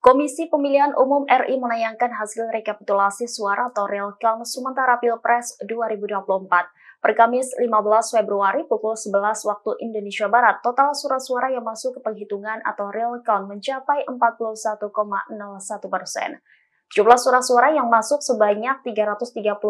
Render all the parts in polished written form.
Komisi Pemilihan Umum RI menayangkan hasil rekapitulasi suara atau real count sementara Pilpres 2024. Per Kamis 15 Februari pukul 11 waktu Indonesia Barat, total surat suara yang masuk ke penghitungan atau real count mencapai 41,01%. Jumlah surat-suara yang masuk sebanyak 337.602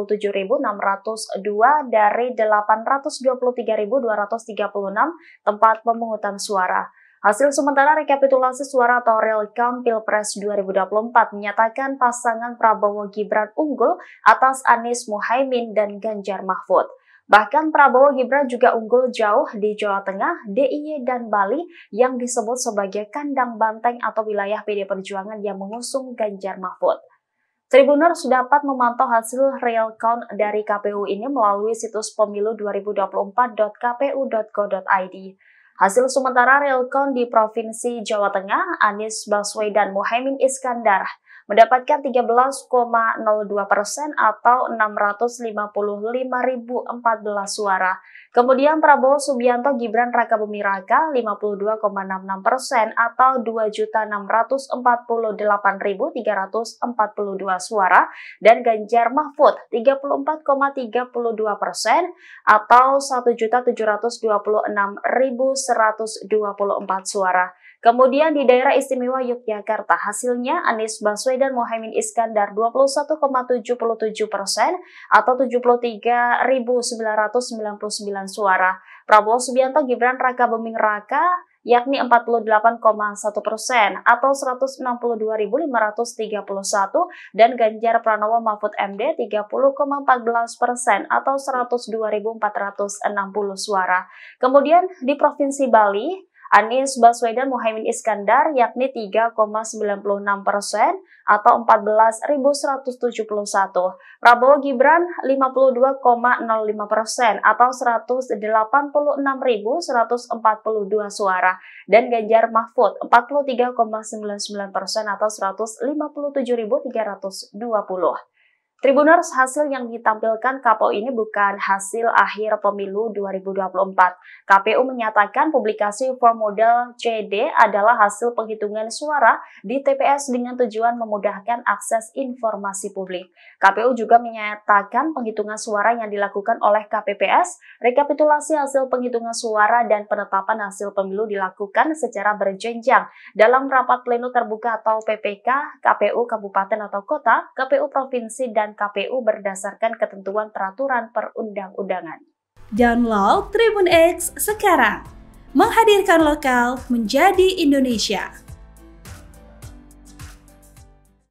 dari 823.236 tempat pemungutan suara. Hasil sementara rekapitulasi suara atau real count Pilpres 2024 menyatakan pasangan Prabowo Gibran unggul atas Anies Mohaimin dan Ganjar Mahfud. Bahkan Prabowo Gibran juga unggul jauh di Jawa Tengah, DIY, dan Bali yang disebut sebagai kandang banteng atau wilayah PD Perjuangan yang mengusung Ganjar Mahfud. Tribuners dapat memantau hasil real count dari KPU ini melalui situs pemilu2024.kpu.go.id. Hasil sementara real count di Provinsi Jawa Tengah, Anies Baswedan Mohaimin Iskandar mendapatkan 13,02% atau 655.014 suara. Kemudian Prabowo Subianto Gibran Rakabuming Raka 52,66% atau 2.648.342 suara dan Ganjar Mahfud 34,32% atau 1.726.124 suara. Kemudian di daerah istimewa Yogyakarta hasilnya Anies Baswedan Mohaimin Iskandar 21,77% atau 73.999 suara. Prabowo Subianto Gibran Rakabuming Raka yakni 48,1% atau 162.531 dan Ganjar Pranowo Mahfud MD 30,14% atau 102.460 suara. Kemudian di Provinsi Bali Anies Baswedan Mohaimin Iskandar yakni 3,96% atau 14.171. Prabowo Gibran 52,05% atau 186.142 suara. Dan Ganjar Mahfud 43,99% atau 157.320. Tribuners, hasil yang ditampilkan KPU ini bukan hasil akhir pemilu 2024. KPU menyatakan publikasi form model CD adalah hasil penghitungan suara di TPS dengan tujuan memudahkan akses informasi publik. KPU juga menyatakan penghitungan suara yang dilakukan oleh KPPS, rekapitulasi hasil penghitungan suara dan penetapan hasil pemilu dilakukan secara berjenjang dalam rapat pleno terbuka atau PPK, KPU Kabupaten atau Kota, KPU Provinsi, dan KPU berdasarkan ketentuan peraturan perundang-undangan. Download Tribun X sekarang, menghadirkan lokal menjadi Indonesia.